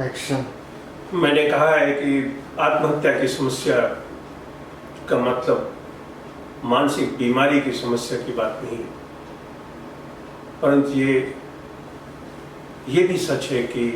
Action. मैंने कहा है कि आत्महत्या की समस्या का मतलब मानसिक बीमारी की समस्या की बात नहीं है, परंतु ये भी सच है कि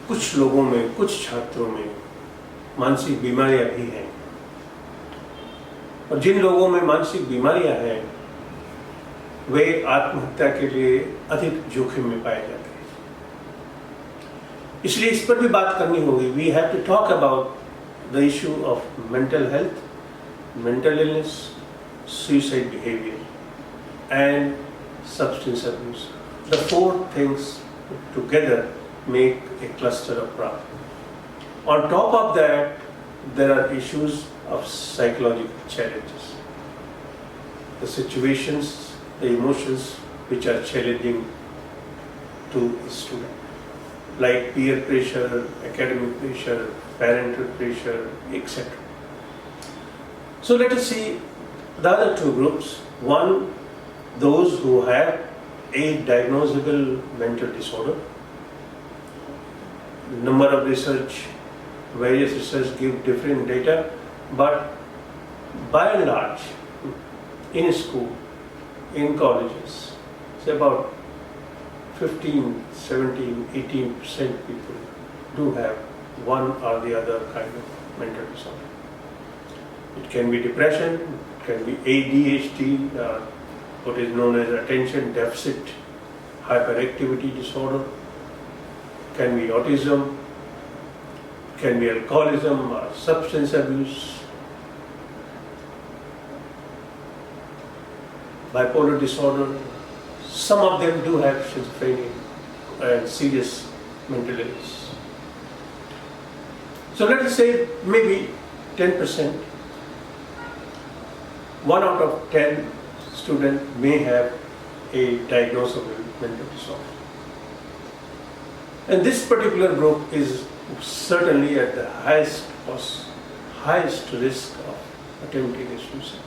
कुछ लोगों में, कुछ छात्रों में मानसिक बीमारियां भी हैं, और जिन लोगों में मानसिक बीमारियां हैं वे आत्महत्या के लिए अधिक जोखिम में पाए जाते हैं। इसलिए इस पर भी बात करनी होगी। We have to talk about the issue of mental health, mental illness, suicide behavior, and substance abuse. The four things together make a cluster of problems. On top of that, there are issues of psychological challenges. The situations, the emotions which are challenging to a student, like peer pressure, academic pressure, parental pressure, etc. So let us see the other two groups. One, those who have a diagnosable mental disorder. Number of various research give different data, but by and large, in school, in colleges, say about 15, 17, 18% people do have one or the other kind of mental disorder. It can be depression, it can be ADHD, what is known as attention deficit hyperactivity disorder, can be autism, can be alcoholism or substance abuse, bipolar disorder. Some of them do have schizophrenia and serious mental illness. So let us say maybe 10%. 1 out of 10 students may have a diagnosable mental disorder. And this particular group is certainly at the highest risk of attempting a suicide.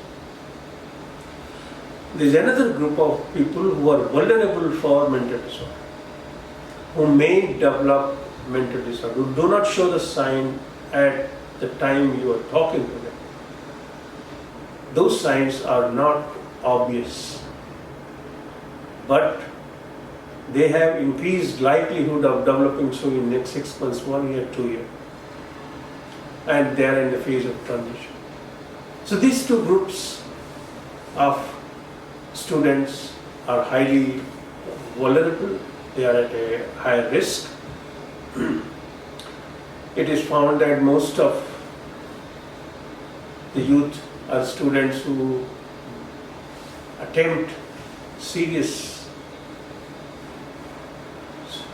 There is another group of people who are vulnerable for mental disorder, who may develop mental disorder, who do not show the sign at the time you are talking to them. Those signs are not obvious, but they have increased likelihood of developing so in next 6 months, 1 year, 2 years, and they are in the phase of transition. So these two groups of students are highly vulnerable, they are at a higher risk. It is found that most of the youth are students who attempt serious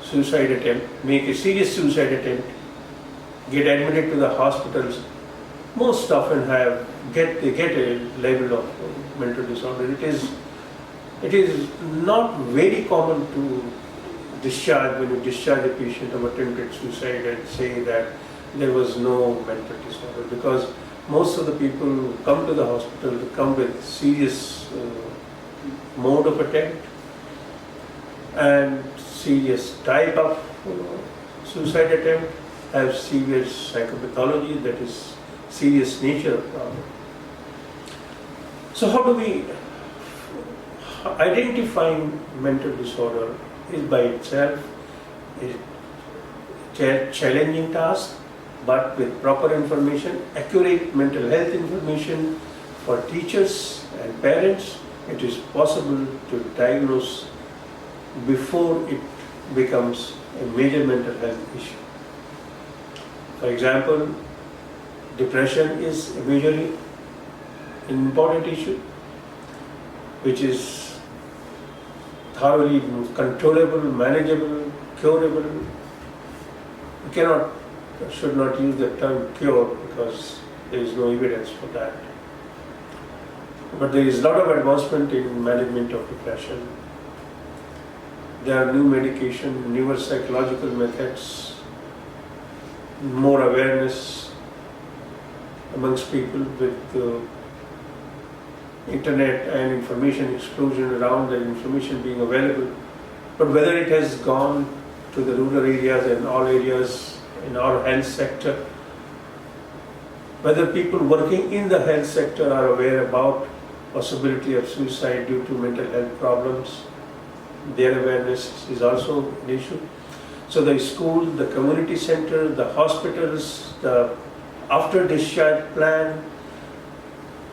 suicide attempt, make a serious suicide attempt, get admitted to the hospitals, most often get a level of mental disorder. It is not very common to discharge, when you discharge a patient of attempted suicide, and say that there was no mental disorder, because most of the people who come to the hospital to come with serious mode of attempt and serious type of suicide attempt have severe psychopathology, that is serious nature of problem. So how do we identifying mental disorder is by itself a challenging task, but with proper information, accurate mental health information for teachers and parents, it is possible to diagnose before it becomes a major mental health issue. For example, depression is a majorly important issue, which is thoroughly controllable, manageable, curable. You should not use the term cure because there is no evidence for that. But there is a lot of advancement in management of depression. There are new medication, newer psychological methods, more awareness amongst people with internet and information explosion around, and information being available. But whether it has gone to the rural areas and all areas in our health sector. Whether people working in the health sector are aware about possibility of suicide due to mental health problems, their awareness is also an issue. So the school, the community center, the hospitals, the after discharge plan,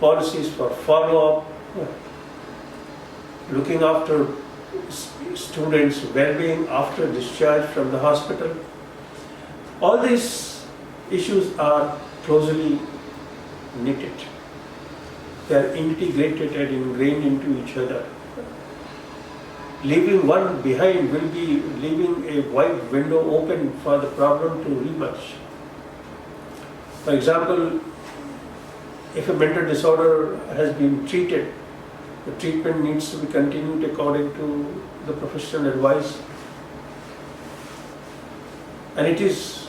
policies for follow-up, looking after students' well-being after discharge from the hospital. All these issues are closely knitted. They are integrated and ingrained into each other. Leaving one behind will be leaving a wide window open for the problem to reemerge. For example, if a mental disorder has been treated, the treatment needs to be continued according to the professional advice. And it is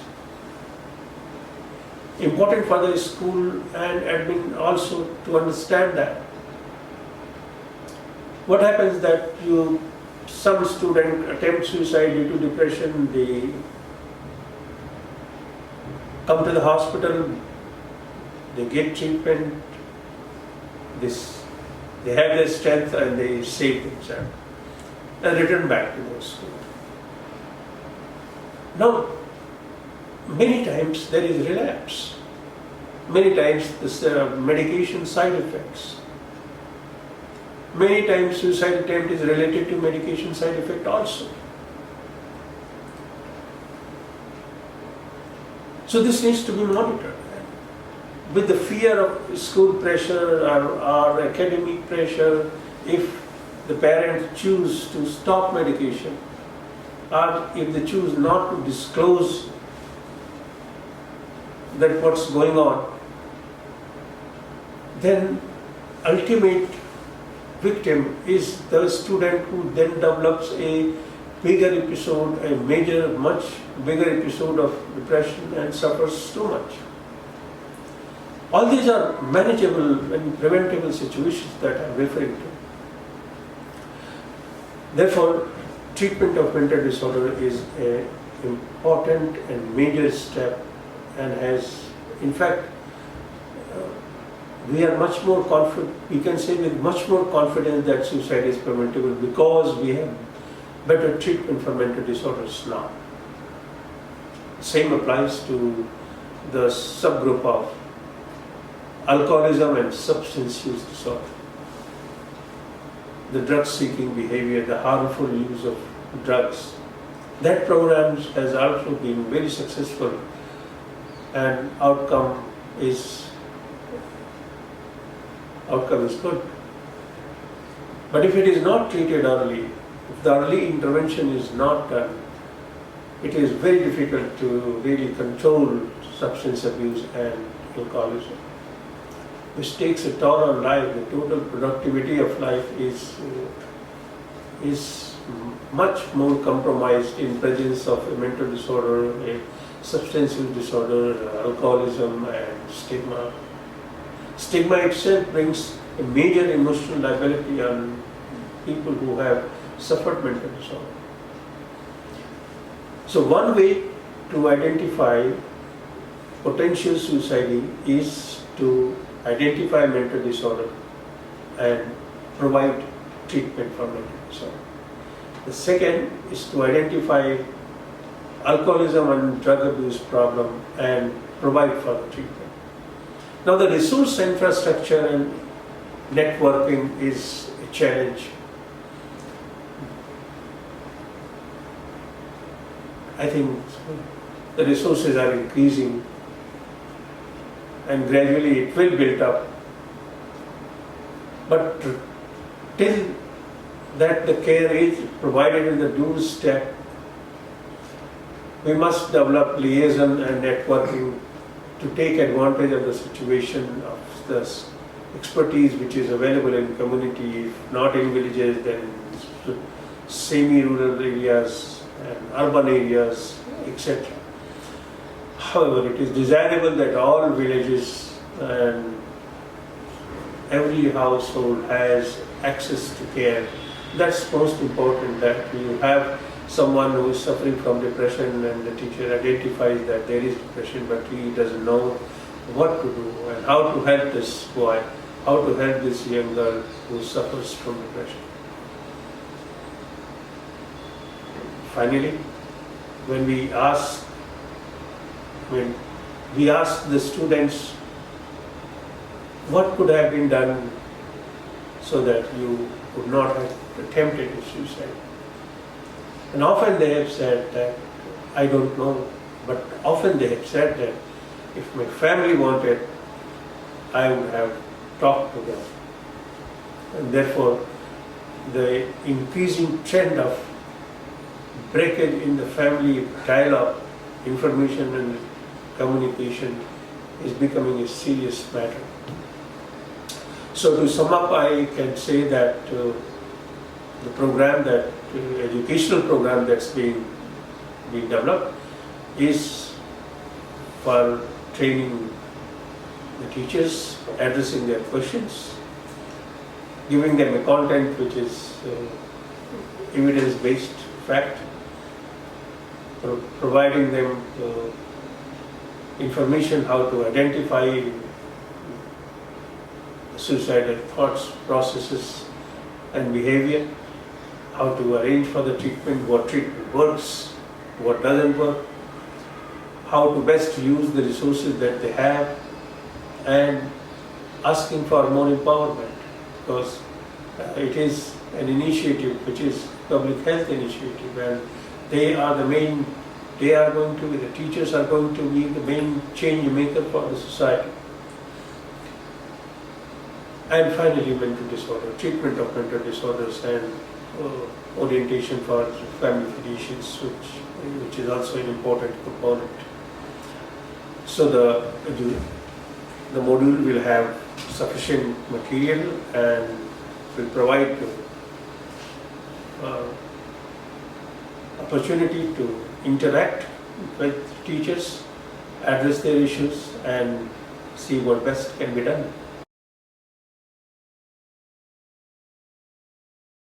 important for the school and admin also to understand that. What happens that some student attempt suicide due to depression, they come to the hospital, they get treatment, they have their strength and they save themselves and return back to their school. Now, many times there is relapse. Many times there are medication side effects. Many times suicide attempt is related to medication side effect also. So this needs to be monitored. With the fear of school pressure or academic pressure, if the parents choose to stop medication or if they choose not to disclose that what's going on, then ultimate victim is the student who then develops a bigger episode, much bigger episode of depression and suffers too much. All these are manageable and preventable situations that I'm referring to. Therefore, treatment of mental disorder is an important and major step and has, in fact, we are much more confident, we can say with much more confidence that suicide is preventable because we have better treatment for mental disorders now. Same applies to the subgroup of alcoholism and substance use disorder. The drug-seeking behavior, the harmful use of drugs. That program has also been very successful and outcome is good. But if it is not treated early, if the early intervention is not done, it is very difficult to really control substance abuse and alcoholism, which takes a toll on life. The total productivity of life is much more compromised in presence of a mental disorder, a substance use disorder, alcoholism and stigma. Stigma itself brings a major emotional liability on people who have suffered mental disorder. So one way to identify potential suicide is to identify mental disorder and provide treatment for mental disorder. The second is to identify alcoholism and drug abuse problem and provide further treatment. Now the resource infrastructure and networking is a challenge. I think the resources are increasing and gradually it will build up. But till that the care is provided in the doorstep, we must develop liaison and networking to take advantage of the situation, of the expertise which is available in community, if not in villages, then semi-rural areas and urban areas, etc. However, it is desirable that all villages and every household has access to care. That's most important, that you have someone who is suffering from depression and the teacher identifies that there is depression, but he doesn't know what to do and how to help this boy, how to help this young girl who suffers from depression. Finally, when we ask the students what could have been done so that you would not have attempted suicide. And often they have said that, I don't know, but often they have said that if my family wanted, I would have talked to them. And therefore, the increasing trend of breakage in the family dialogue, information and communication is becoming a serious matter. So to sum up, I can say that the educational program that's being developed is for training the teachers, addressing their questions, giving them a content which is evidence-based fact, providing them information how to identify suicidal thoughts, processes and behavior, how to arrange for the treatment, what treatment works, what doesn't work, how to best use the resources that they have, and asking for more empowerment, because it is an initiative which is public health initiative, and the teachers are going to be the main change maker for the society. And finally, mental disorder, treatment of mental disorders and orientation for family physicians, which is also an important component. So the module will have sufficient material and will provide opportunity to interact with teachers, address their issues and see what best can be done.